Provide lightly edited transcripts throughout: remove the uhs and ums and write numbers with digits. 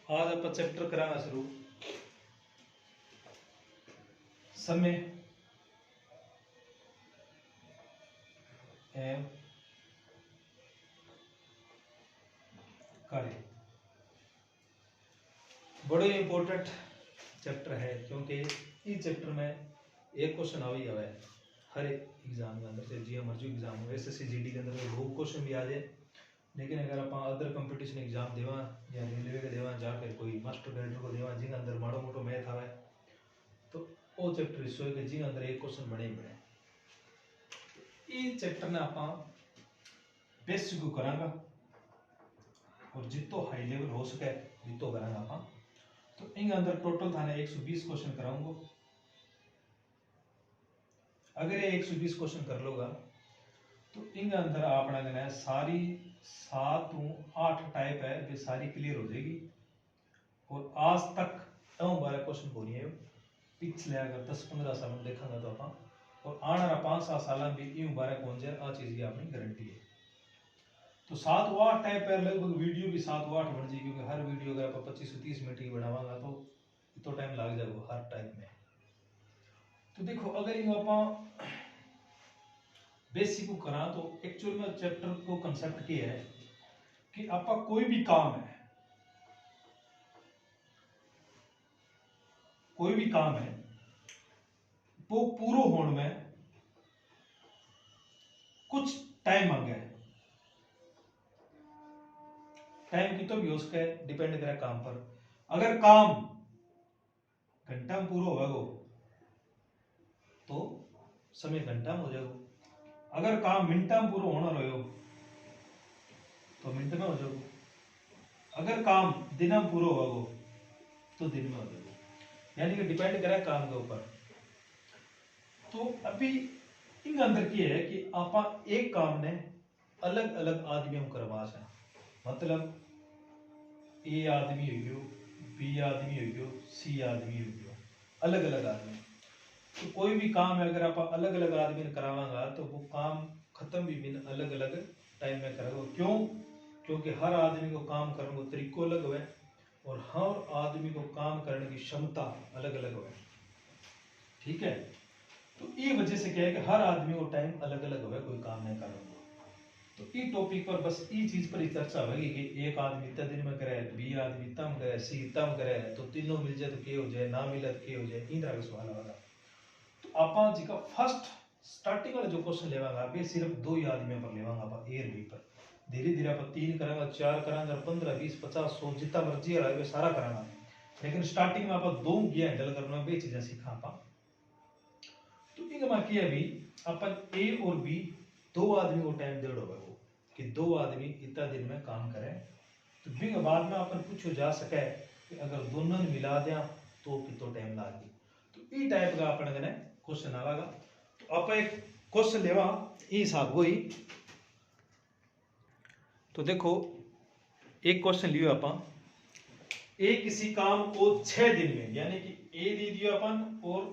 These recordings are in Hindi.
आज आप चैप्टर कराना शुरू समय एवं कार्य। बड़े इंपॉर्टेंट चैप्टर है क्योंकि इस चैप्टर में एक क्वेश्चन आ ही है हर एक एग्जाम के अंदर से जी मर्जी एग्जाम हो एसएससी जीडी के अंदर बहुत क्वेश्चन भी आ जाए। लेकिन अगर आप अदर कंपटीशन एग्जाम देवा या रेलवे के देवा जाकर कोई मास्टर कैडर को देवा जिन अंदर माड़ो मोटो मैथ आवे तो वो चैप्टर इस है कि जिन अंदर एक क्वेश्चन बने ही बने। इस चैप्टर ने आप बेसिक को करांगा और जितो हाई लेवल हो सके जितो करांगा आप। तो इन अंदर टोटल थाने 120 क्वेश्चन कराऊंगा। अगर ये 120 क्वेश्चन कर लोगा तो इन अंदर आपने सारी 7 to 8 टाइप है जो सारी क्लियर हो जाएगी। और आज तक 12 क्वेश्चन को नहीं है पिछले अगर 10-15 साल में देखेंगे तो आप और आने वाला 5-7 साल में भी यूं 12 कौन जाए आ चीज की अपनी गारंटी है। तो 7 व 8 टाइप है लगभग वीडियो भी 7 व 8 बन जाएगी क्योंकि हर वीडियो अगर आप 25-30 मिनट की बनावांगा तो इतना टाइम लग जाएगा हर टाइप में। तो देखो अगर यूं आप बेसिक को करा तो एक्चुअल में चैप्टर को कंसेप्ट क्या है कि आपका कोई भी काम है वो पूरा होने में कुछ टाइम मांगे है। टाइम की तो भी उसका डिपेंड करे काम पर। अगर काम घंटा में पूरा होगा तो समय घंटा में हो जाएगा। अगर काम मिनटा में पूरा होना रहो तो मिनट में हो जाएगा। अगर काम दिन में पूरा होगा तो दिन में हो जाएगा। यानी कि डिपेंड करे काम के ऊपर। तो अभी इन अंदर क्या है कि आप एक काम ने अलग अलग आदमियों को करवा से मतलब ए आदमी हो गयो बी आदमी हो गयो सी आदमी हो गयो अलग अलग आदमी। तो कोई भी काम है अगर आप अलग अलग आदमी ने करावांगा तो वो काम खत्म भी बिन अलग अलग टाइम में करेगा। क्यों? क्योंकि हर आदमी को काम करने का तरीको अलग है और हर आदमी को काम करने की क्षमता अलग अलग है। ठीक है। तो ये वजह से क्या है कि हर आदमी को टाइम अलग अलग है कोई काम नहीं करेगा। तो इस टॉपिक पर बस ये चीज पर ही चर्चा होगी कि एक आदमी इतना दिन में करे बी आदमी तम करे सी तम करे तो तीनों मिल जाए तो क्या हो जाए ना मिले तो क्या हो जाए इन तरह का सवाल होगा। तो आप जी का फर्स्ट स्टार्टिंग वाला जो क्वेश्चन लेवांगा आप सिर्फ 2 ही आदमियों पर लेवांगा आप एयर बी पर। धीरे धीरे आप 3 करांगा 4 करांगा 15 20 50 100 जितना मर्जी है सारा करांगा। लेकिन स्टार्टिंग में आप 2 गियर हैंडल करना वे चीजें सीखा आप। तो इनमें क्या है भी अपन ए और बी 2 आदमी को टाइम देड़ो है वो कि 2 आदमी इतना दिन में काम करें। तो बिंग बाद में अपन पूछो जा सके कि अगर दोनों ने मिला दिया तो कितना टाइम लागी। तो ई टाइप का अपन ने क्वेश्चन आवेगा। तो आप एक क्वेश्चन लेवा ई हिसाब को ही। तो देखो एक क्वेश्चन लियो अपन ए किसी काम को 6 दिन में यानी कि ए दे दिया अपन और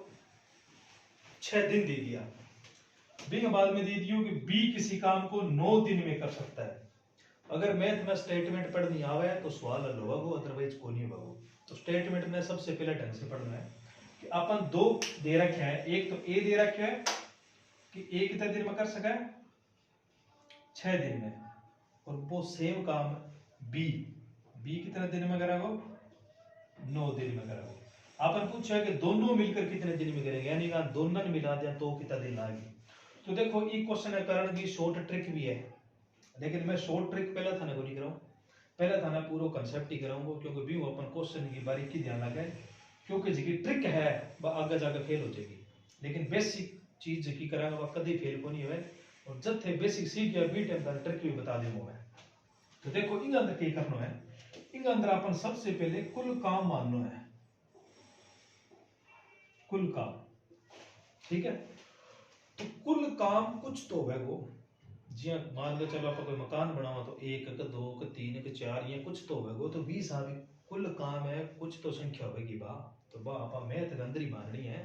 6 दिन दे दिया। बी के बाद में दे दियो कि बी किसी काम को 9 दिन में कर सकता है। अगर मैथ में स्टेटमेंट पढ़नी आवे तो सवाल हल होगा अदरवाइज को नहीं होगा। तो स्टेटमेंट में सबसे पहले ढंग से पढ़ना है कि अपन 2 दे रखे हैं। एक तो ए दे रखे है कि ए कितने दिन में कर सका है 6 दिन में और वो सेम काम बी कितने दिन में करेगा 9 दिन में करेगा। अपन पूछा है कि दोनों मिलकर कितने दिन में करेंगे यानी कि दोनों ने मिला दिया तो कितना दिन लगेगी। तो देखो ये क्वेश्चन है कारण की शॉर्ट ट्रिक भी है लेकिन मैं शॉर्ट ट्रिक पहला थाने को नहीं कराऊं पहला थाना पूरा कंसेप्ट ही कराऊंगा क्योंकि भी अपन क्वेश्चन की बारीकी ध्यान लगे क्योंकि जी ट्रिक है वह आगे जाकर फेल हो जाएगी। लेकिन बेसिक चीज जी करांगा वह कभी फेल को नहीं हुए और जब थे बेसिक सीख गया बी टाइम का ट्रिक भी बता दूंगा मैं। तो देखो इन अंदर क्या करना है इन अंदर अपन सबसे पहले कुल काम मानना है कुल काम। ठीक है। तो कुल काम कुछ तो है वो जी मान लो चलो आप कोई मकान बनावा तो 1 का 2 का 3 का 4 ये कुछ तो है वो तो 20 आदमी कुल काम है कुछ तो संख्या होगी बा तो बा आप मैथ के अंदर ही माननी है।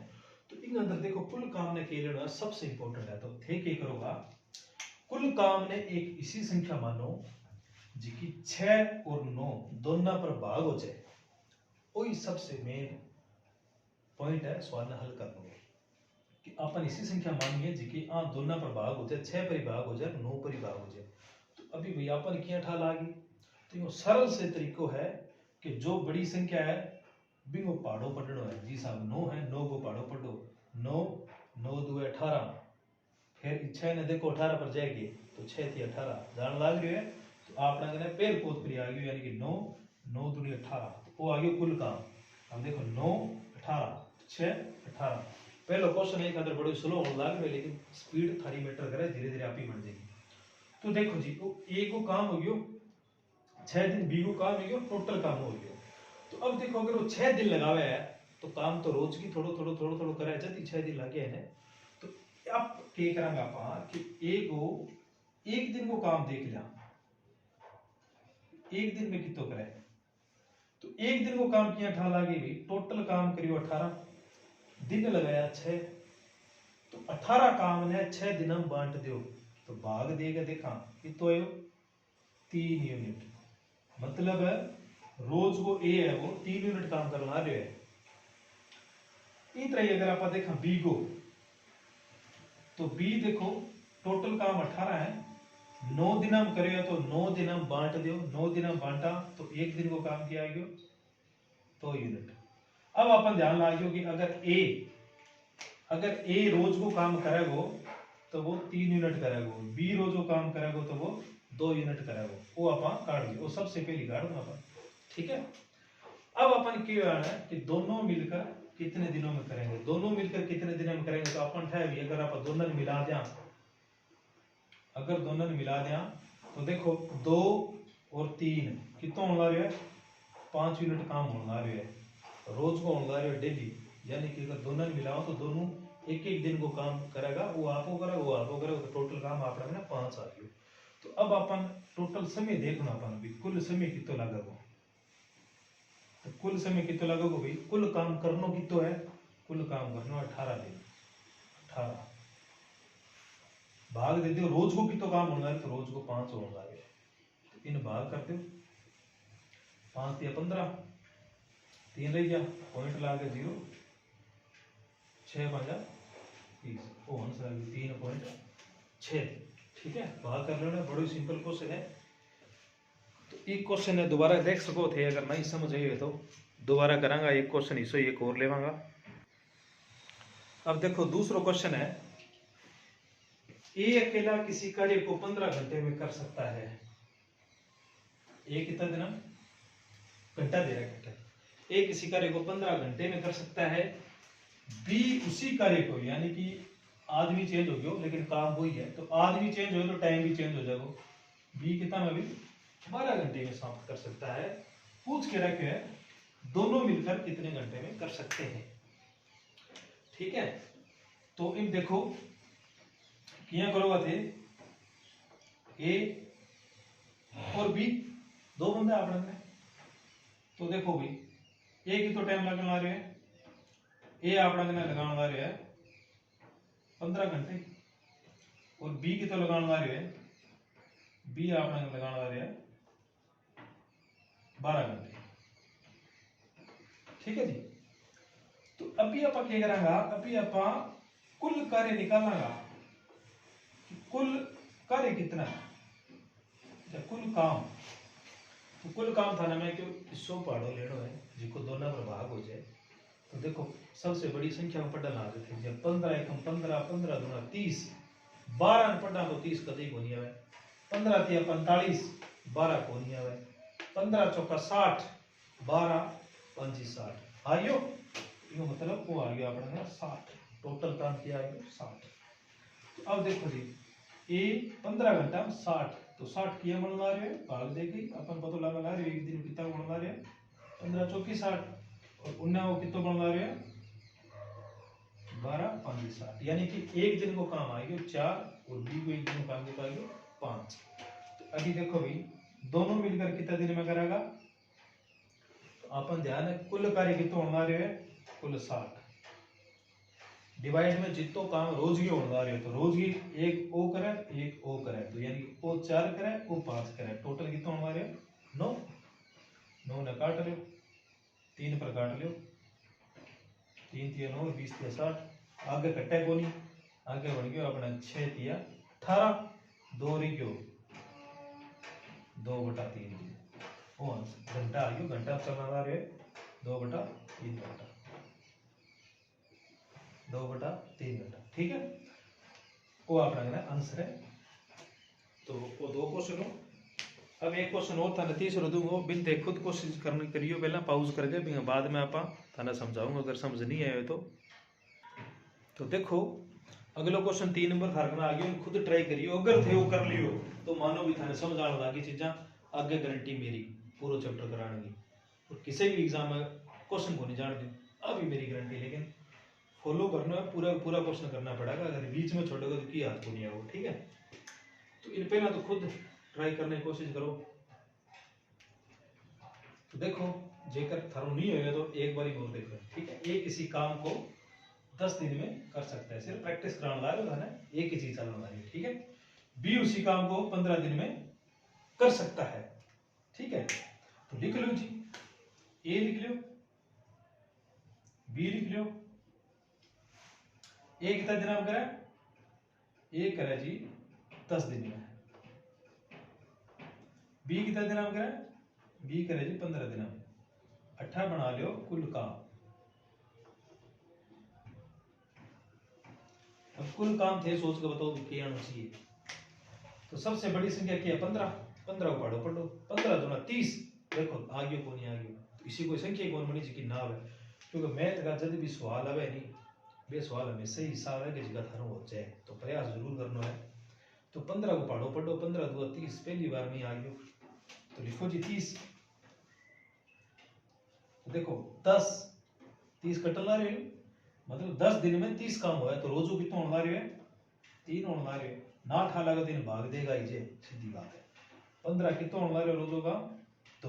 तो इन अंदर देखो कुल काम ने के लेना सबसे इंपॉर्टेंट है। तो थे क्या करोगा कुल काम ने एक इसी संख्या मानो जी की 6 और 9 दोनों पर भाग हो जाए वही सबसे मेन पॉइंट है सवाल हल करने में कि अपन इसी संख्या मानिए जी आ दोनों पर भाग हो जाए 6 पर भाग हो जाए 9 पर भाग हो जाए। तो अभी भैया अपन क्या ठाल आ गई। तो यो सरल से तरीको है कि जो बड़ी संख्या है बिंगो पहाड़ों पढ़ो है जी साहब 9 है 9 को पहाड़ों पढ़ो 9 9 2 18 फिर 6 ने देखो 18 पर जाएगी तो 6 थी 18 जान लाग रही है। तो आपने कहना पहल पोत पर आ गई यानी कि 9 9 दूनी 18 वो आ गया कुल काम। अब देखो 9 18 6 18 पहला क्वेश्चन एक अंदर बड़ो स्लो होने लग रहा है लेकिन स्पीड थारी मैटर करे धीरे धीरे आप ही बढ़ जाएगी। तो देखो जी तो ए को काम हो गयो 6 दिन बी को काम हो गयो टोटल काम हो गयो। तो अब देखो अगर वो 6 दिन लगावे है तो काम तो रोज की थोड़ो थोड़ो थोड़ो थोड़ो करे जल्दी 6 दिन लगे है। तो अब क्या करेंगे आप कि ए को एक दिन को काम देख लिया एक दिन में कितो करे। तो एक दिन को काम किया ठाल आगे भी टोटल काम करियो 18 दिन लगाया 6 तो 18 काम ने 6 दिन में बांट दियो तो भाग देगा देखा कितो आयो 3 यूनिट। मतलब रोज को ए है वो 3 यूनिट काम करना रहे है। इस तरह अगर आप देखा बी को तो बी देखो टोटल काम 18 है 9 दिन में करियो तो 9 दिन में बांट दियो 9 दिन में बांटा तो एक दिन को काम किया गयो 2 यूनिट। अब अपन ध्यान लागियो कि अगर ए रोज को काम करेगो तो वो 3 यूनिट करेगो बी रोज को काम करेगो तो वो 2 यूनिट करेगो वो अपन काट दियो वो सबसे पहली काट अपन ठीक है। अब अपन क्या है कि दोनों मिलकर कितने दिनों में करेंगे दोनों मिलकर कितने दिनों में करेंगे। तो अपन है भी अगर आप दोनों मिला दिया तो देखो 2 और 3 कितना होने रहा है 5 यूनिट काम होने रहा है रोज को होने रहा है डेली। यानी कि अगर दोनों मिलाओ तो दोनों एक एक दिन को काम करेगा वो आपको करेगा तो टोटल काम आप 5 आ गया। तो अब अपन टोटल समय देखना अपन भी कुल समय कितना लगेगा। तो कुल समय कितना लगेगा भाई कुल काम करनो कितो है कुल काम करनो 18 दिन 18 भाग दे दो रोज को कितो काम होना है तो रोज को 5 होना है। तो इन भाग कर दो 5 या 15 3 रह गया पॉइंट ला के 0 6 5 30 वो आंसर आ गया 3.6 ठीक है। भाग कर लेना बड़ा सिंपल क्वेश्चन है। तो एक क्वेश्चन है दोबारा देख सको थे अगर नहीं समझ आई तो दोबारा करांगा एक क्वेश्चन इसो एक और लेवांगा। अब देखो दूसरा क्वेश्चन है ए अकेला किसी कार्य को 15 घंटे में कर सकता है। ए कितना देना घंटा दे रहा है घंटा ए किसी कार्य को 15 घंटे में कर सकता है। बी उसी कार्य को यानी कि आदमी चेंज हो गया लेकिन काम वही है तो आदमी चेंज हो तो टाइम भी चेंज हो जाएगा। बी कितना में भी 12 घंटे में समाप्त कर सकता है। पूछ के रखे दोनों मिलकर कितने घंटे में कर सकते हैं ठीक है। तो इन देखो क्या करोगे थे ए और बी दो बंदे आपने में तो देखो भाई ए की तो टाइम लगने ला रहे हैं ए आपने लगाने ला रहे हैं 15 घंटे और बी की तो लगाने ला रहे हैं बी आपने लगाने ला रहे हैं 12 घंटे ठीक है जी। तो अभी आप क्या करेंगे अभी आप कुल कार्य निकालेंगे कुल कार्य कितना है कुल काम। तो कुल काम थाना में क्यों 100 पहाड़ों लेनो है जिसको दोनों पर भाग हो जाए। तो देखो सबसे बड़ी संख्या में पढ़ना आते थे जब 15 एकम 15 15 दूना 30 12 में पढ़ना तो 30 कभी को नहीं आवे 15 तिया 45 12 को नहीं आवे 15 चौका 60 12 5 60 आयो यो मतलब वो आ गया अपना 60 टोटल काम किया है 60। तो अब देखो जी ए 15 घंटा में 60 तो 60 किया बन ला रहे भाग देगी अपन पता लगा ला रहे एक दिन कितना बन ला रहे 15 चौकी 60 और उन्ना वो कितना बन ला रहे 12 5 60 यानी कि एक दिन को काम आएगा 4 और बी को एक दिन को काम देता है 5। तो अभी देखो भाई दोनों मिलकर कितना दिन में करेगा। तो अपन ध्यान है कुल कार्य कितना होना रहे कुल 60 डिवाइड में जितो काम रोज की होने रहे तो रोज की एक ओ करे एक ओ करे तो यानी ओ 4 करे ओ 5 करे टोटल कितना होने रहे 9 9 ने काट रहे 3 पर काट लो, 3 तिया 9, 20 तिया 60, आगे कटे को नहीं, आगे बढ़ गयो अपना 6 तिया 18, 2 रही गयो 2/3 वो घंटा आ गयो, घंटा चलना रहे 2/3 घंटा, 2/3 घंटा, ठीक है। वो अपना आंसर है। तो वो 2 क्वेश्चन हो। अब एक क्वेश्चन और थाने तीसरो दूंगा, बिन ते खुद कोशिश करनी करियो, पहला पाउज करके फिर बाद में आप थाने समझाऊंगा, अगर समझ नहीं आए तो देखो अगला क्वेश्चन 3 नंबर थारकना आ गया, खुद ट्राई करियो, अगर थे वो कर लियो तो मानो भी थाने समझ आने लगी चीज़ा, आगे गारंटी मेरी पूरा चैप्टर कराने की, और किसी भी एग्जाम में क्वेश्चन को नहीं जान दी अभी मेरी गारंटी, लेकिन फॉलो करना है, पूरा पूरा क्वेश्चन करना पड़ेगा, अगर बीच में छोड़ोगे तो की हाथ को नहीं आएगा, ठीक है। तो इन पहला तो खुद ट्राई करने की कोशिश करो। तो देखो जेकर थारो नहीं होगा तो एक बार ही बोल देखो, ठीक है। एक किसी काम को 10 दिन में कर सकता है, सिर्फ प्रैक्टिस कराने वाला है, एक ही चीज चलाने वाली, ठीक है। बी उसी काम को 15 दिन में कर सकता है, ठीक है। तो लिख लो जी, ए लिख लो, बी लिख लो। ए कितना दिन आप करे, ए करे जी 10 दिन में। बी कितना दिन आप करे, बी करे जी 15 दिन में। 18 बना लो कुल काम। अब कुल काम थे सोच के बताओ क्या आना चाहिए। तो सबसे बड़ी संख्या क्या है, 15। 15 को पढ़ो पढ़ो, 15 दूना 30। देखो आ गयो को नहीं आ गयो, तो इसी कोई संख्या कौन बनी जी ना है, क्योंकि मैथ का जब भी सवाल आवे नहीं, वे सवाल हमेशा ही हिसाब है कि जगह थारो हो जाए, तो प्रयास जरूर करना है। तो 15 को पढ़ो पढ़ो, 15 दूना 30, पहली बार में आ गयो, तो लिखो जी 30। तो देखो 10 30 कटल ला रहे हो, मतलब 10 दिन में 30 काम हुआ है, तो रोजो कितना होने रहे है, 3 होने रहे हो ना, ठा लगा 3 भाग देगा ही जे, सीधी बात है। 15 कितना होने रहे हो रोजो काम, तो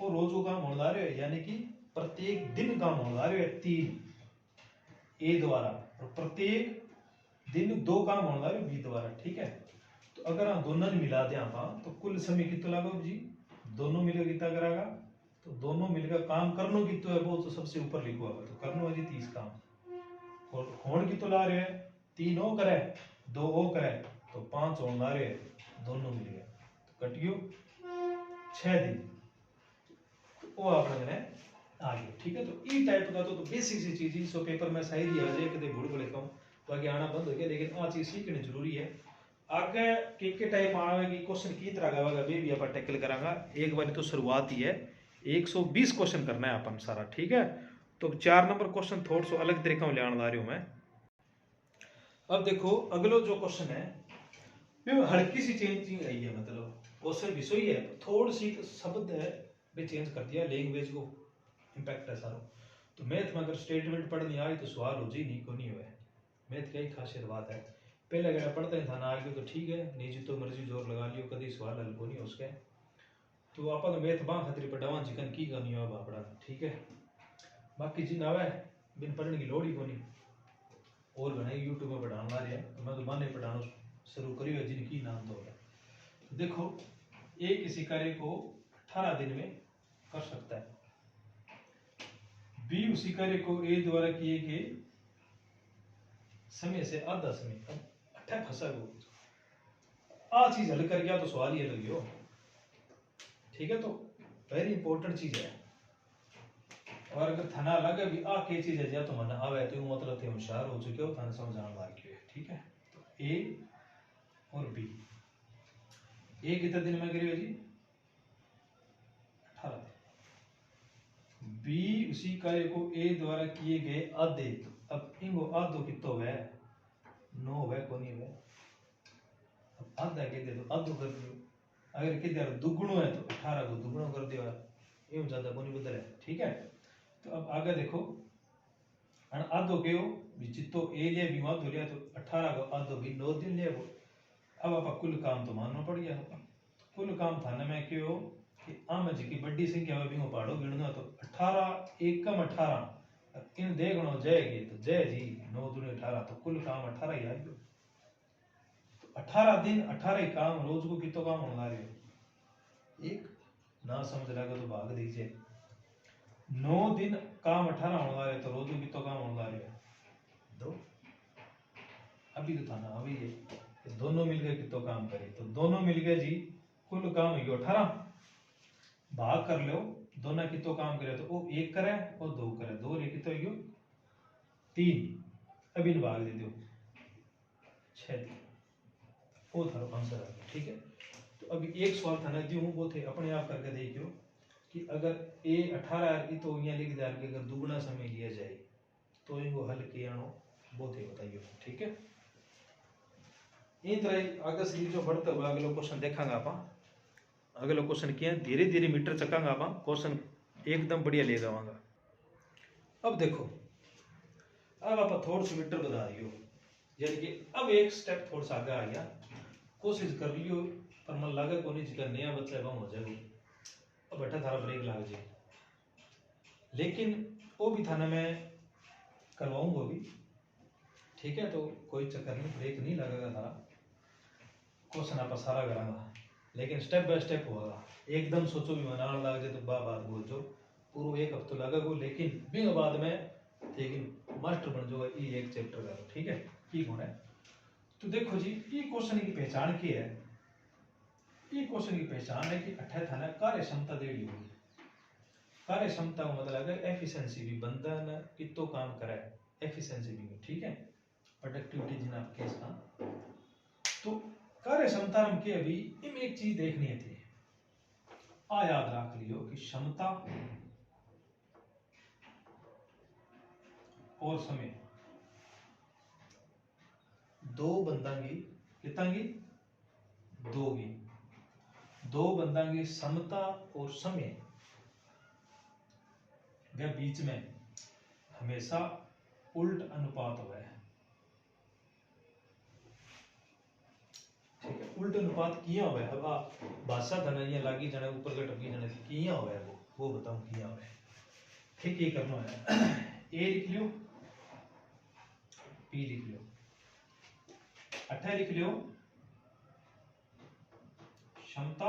वो रोजो काम होने रहे हो, यानी कि प्रत्येक दिन काम होने रहे हो 3 ए द्वारा, और प्रत्येक दिन 2 काम होने रहे हो बी द्वारा, ठीक है। तो अगर हम दोनों ने मिला दें आप, तो कुल समय कितना लगा जी, दोनों मिलकर कितना करागा, तो दोनों मिलकर काम करनो कितना है वो तो सबसे ऊपर लिखो है, तो करनो है जी 30 काम, और होन कितना ला रहे हैं, 3 ओ करे 2 ओ करे, तो 5 होने ला रहे हैं, दोनों मिल गए, तो कट गयो 6 दिन, वो आपने आ गया, ठीक है। तो ई टाइप का तो बेसिक सी चीज ही, सो पेपर में सही दिया जाए कदे भूल भुलेखा बाकी आना बंद हो गया, लेकिन आ चीज सीखनी जरूरी है। आगे के टाइप आवेगी क्वेश्चन की तरह का आवेगा भी अपन टैकल करांगा, एक बार तो शुरुआत ही है, 120 क्वेश्चन करना है अपन सारा, ठीक है। तो 4 नंबर क्वेश्चन थोड़ा सा अलग तरीका में लाने ला रही हूं मैं। अब देखो अगलो जो क्वेश्चन है वो हल्की सी चेंजिंग आई है, मतलब क्वेश्चन विषय है, थोड़ी सी शब्द है वे चेंज कर दिया, लैंग्वेज को इम्पैक्ट है सारा। तो मैथ में अगर स्टेटमेंट पढ़नी आई तो सवाल हो जी नहीं को नहीं हुआ, मैथ की खासियत बात है, पहले अगर पढ़ते हैं था ना आ गयो तो ठीक है, नहीं जी तो मर्जी जोर लगा लियो, कभी सवाल हल को नहीं हो उसके। तो आप मैथ बाँ खतरी पढ़ावा चिकन की करनी हो बापड़ा, ठीक है। बाकी जिन आवे बिन पढ़ने की लोड़ ही को नहीं, और बनाई यूट्यूब में पढ़ाने ला रहे हैं, तो मैं तो माने पढ़ाना शुरू करी है जिनकी नाम तो है। तो देखो एक किसी कार्य को 18 दिन में कर सकता है, बी उसी कार्य को ए द्वारा किए गए समय से आधा समय, अब 18 फंसा को आ चीज हल कर गया तो सवाल ये लगियो, ठीक है। तो वेरी इंपॉर्टेंट चीज है, और अगर थाना लगे भी आ के चीज है जा तो मन आवे तो मतलब थे होशियार हो चुके हो, थाने समझ आने लग गयो, ठीक है। तो ए और बी, ए कितने दिन में करियो जी 18, बी उसी कार्य को ए द्वारा किए गए आधे, अब इनको आधो कितो है 9 है को नहीं है, अब आधा के दे तो आधो कर दियो, अगर के दे दुगुणो है तो 18 को दुगुणो कर दियो, ये ज्यादा को नहीं बदले, ठीक है। तो अब आगे देखो आधो के जितो ए लिया भी आधो लिया, तो 18 को आधो भी 9 दिन लिया वो। अब आप कुल काम तो मानना पड़ गया, कुल काम थाने में क्यों कि आम जी की बड़ी संख्या में भी पहाड़ों गिनना, तो 18 एकम 18 इन देखनो जाएगी तो जय जी 9 दूनी 18, तो कुल काम 18 ही आ गयो। तो 18 दिन 18 ही काम, रोज को कितो काम होने रहे एक ना समझ लगा तो भाग दीजिए। 9 दिन काम 18 होने रहे तो रोजू की तो काम होने रहे दो। अभी तो था ना अभी ये दोनों मिलकर कितो काम करे तो दोनों मिलकर जी कुल काम हो 18 भाग कर लो दोनों कितो काम करे तो वो एक करे और दो करे दो रे कितो हो 3 अभी भाग दे दो 6 वो था आंसर आ गया। ठीक है तो अभी एक सवाल था ना दूं वो थे अपने आप करके देखियो कि अगर ए 18 की तो यहाँ लिख दिया कि अगर दुगना समय लिया जाए तो इनको हल किया वो थे बताइए। ठीक है इन तरह आगे से जो बढ़ते हुए अगला क्वेश्चन देखांगा आप अगला क्वेश्चन किया धीरे धीरे मीटर चकांगा आप क्वेश्चन एकदम बढ़िया ले जावांगा। अब देखो अब आप थोड़ा सा मीटर बता दियो यानी कि अब एक स्टेप थोड़ा सा आगे आ गया कोशिश कर लियो पर मन लगे को नहीं जिक्र नया बच्चा कम हो जाएगा अब बैठा थारा ब्रेक लग जाए लेकिन वो भी थाना मैं करवाऊंगा भी। ठीक है तो कोई चक्कर नहीं ब्रेक नहीं लगेगा थारा क्वेश्चन आप सारा करांगा लेकिन स्टेप बाय स्टेप होगा एकदम सोचो भी मनाना लग जाए तो बात बोझो पूरा एक हफ्ता लगेगा लेकिन बिना बाद में लेकिन मास्टर बन जाओगा ये एक चैप्टर का। ठीक है की होना है तो देखो जी ये क्वेश्चन की पहचान की है ये क्वेश्चन की पहचान है कि अठे थाना कार्य क्षमता दे ली हुई कार्य क्षमता का मतलब है एफिशिएंसी भी बंदा ना कितो काम करे एफिशिएंसी भी। ठीक है प्रोडक्टिविटी जिन आप केस का तो कार्य क्षमता हम के अभी इम एक चीज देखनी थी आ याद रख लियो कि क्षमता और समय दो बंदा की कितना की दो बंदा की क्षमता और समय के बीच में हमेशा उल्ट अनुपात हुआ है। ठीक है उल्ट अनुपात किया हुआ है अब आप भाषा धना ये लागी जाने ऊपर का टपकी जाने किया हुआ है वो बताऊं किया हुआ है। ठीक ये करना है ए लिख लियो पी लिख लियो अठा लिख लियो क्षमता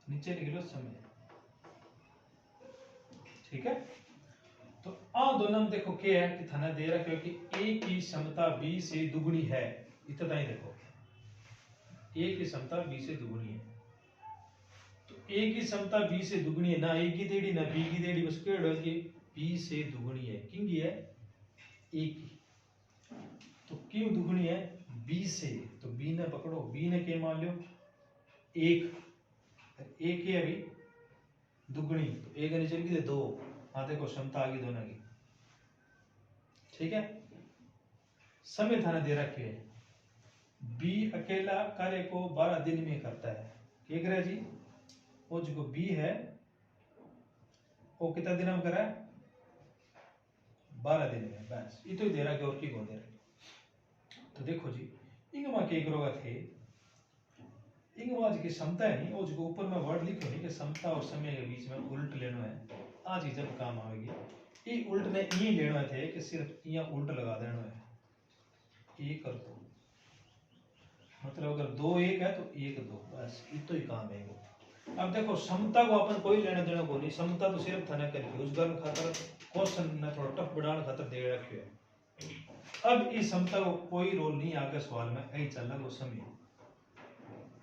नीचे लिख लो समय। ठीक है तो आ दोनों में देखो क्या है कि थाना दे रखा है कि ए की क्षमता बी से दुगुनी है इतना ही देखो ए की क्षमता बी से दुगुनी है तो ए की क्षमता बी से दुगुनी है ना ए की देड़ी ना बी की देड़ी बस केड़ कि बी से दुगुनी है किंगी है ए की तो क्यों दुगुनी है बी से तो बी ने पकड़ो बी ने क्या मान लो एक है अभी दुगुनी तो एक नीचे लिख दे दो हाँ देखो क्षमता आ गई दोनों की। ठीक है समय थाना दे रखे है बी अकेला कार्य को 12 दिन में करता है क्या करे जी वो जो बी है वो कितना दिन में करा है 12 दिन में बस ये तो दे रहा है और की को दे रहा तो देखो जी इंगमा के करोगा थे इंगमा जी की क्षमता है नहीं वो जो ऊपर में वर्ड लिखो नहीं कि क्षमता और समय के बीच में उल्ट लेना है आज ही जब काम आएगी ये उल्ट ने ये लेना थे कि सिर्फ यहाँ उल्ट लगा देना है ये कर दो मतलब अगर दो एक है तो एक दो बस इतो ही काम है वो। अब देखो क्षमता को अपन कोई लेना देना को नहीं क्षमता तो सिर्फ थाने करके उस गर्म खातर क्वेश्चन ने थोड़ा टफ बनाने खातर दे रखे है। अब इस क्षमता को कोई रोल नहीं आगे सवाल में ऐ चल रहा वो समय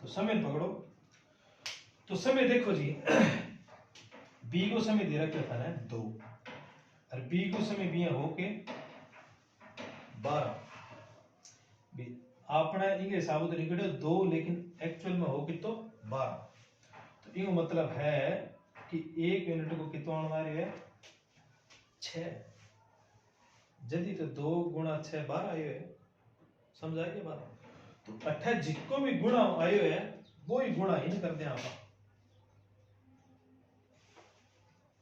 तो समय पकड़ो तो समय देखो जी बी को समय दे रखा था ना 2 और बी को समय भी हो के 12 आपने इंगे हिसाब तो निकले 2 लेकिन एक्चुअल में हो कि तो 12 तो ये मतलब है कि 1 यूनिट को कितना आने वाले है 6 जल्दी तो 2 गुणा 6 12 आयो है समझा के बात तो 28 जिसको भी गुणा आयो है वो ही गुणा इन कर दे आप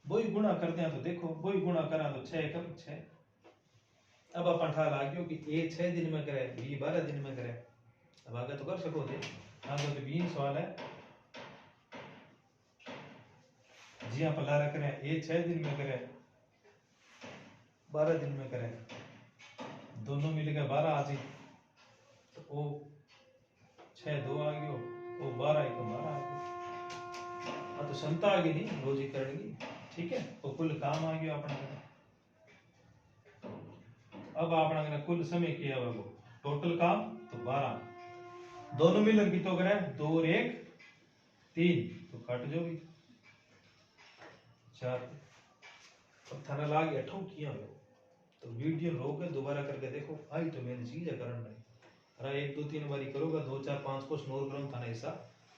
वो ही गुणा करते हैं तो देखो वो ही गुणा करा तो 6 कम 6 अब अपन ठा लाग्यो कि ए 6 दिन में करे बी 12 दिन में करे अब आगे तो कर सको थे आगे तो 20 सवाल है जी आप ला रख रहे हैं ए 6 दिन में करे 12 दिन में करे दोनों मिलकर 12 आ जी तो वो 6 2 आ गयो वो 12 1 12 आ गयो तो क्षमता आ गई नहीं रोजी करने की ठीक है, तो कुल काम आ गया अपना। अब अपना कुल समय किया हुआ वो टोटल काम तो 12, दोनों मिलकर कितो करे 2 और 1 3, तो काट जो भी 4। अब थाना लाग अठो किया हो तो वीडियो रोक के दोबारा करके देखो, आई तो मैंने चीज है करन नहीं। अरे 1 2 3 बारी करोगा, 2 4 5 क्वेश्चन और करो थाना ऐसा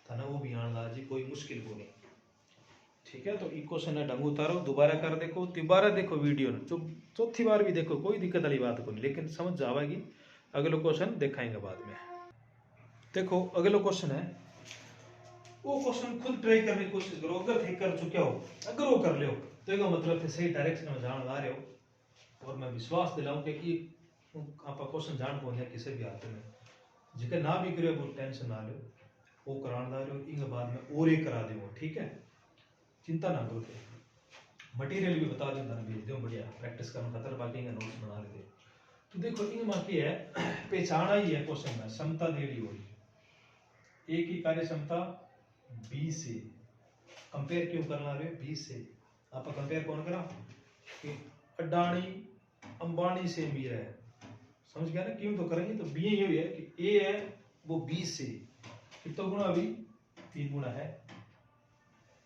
थाना वो भी आन लाजी, कोई मुश्किल को नहीं। ठीक है, तो ई क्वेश्चन है ढंग उतारो, दोबारा कर देखो, दोबारा देखो वीडियो ने, चौथी बार भी देखो, कोई दिक्कत वाली बात को नहीं, लेकिन समझ जाएगी। अगला क्वेश्चन दिखाएंगे बाद में। देखो अगला क्वेश्चन है, वो क्वेश्चन खुद ट्राई करने की कोशिश करो। अगर ठीक कर चुके हो, अगर वो कर लो तो इसका मतलब है सही डायरेक्शन में जान ला रहे हो। और मैं विश्वास दिलाऊं कि आप क्वेश्चन जान पाओगे किसी भी हाथ में, जिके ना भी करे वो टेंशन ना लो, वो करान ला रहे हो, इनके बाद में और एक करा दूंगा। ठीक है, चिंता ना करो। मटेरियल भी बता दूं, थाने भेज दूं, बढ़िया प्रैक्टिस करना खतर, बाकी इनका नोट्स बना लेते। तो देखो इन में क्या है, पहचाना ही है क्वेश्चन में, क्षमता दे रही होगी, एक ही कार्य क्षमता 20 से कंपेयर क्यों करना रहे 20 से। आप कंपेयर कौन करा कि अडानी अंबानी से मीर है, समझ गया ना, क्यों तो करेंगे। तो बी ये है कि ए है वो 20 से कितना गुना, अभी 3 गुना है,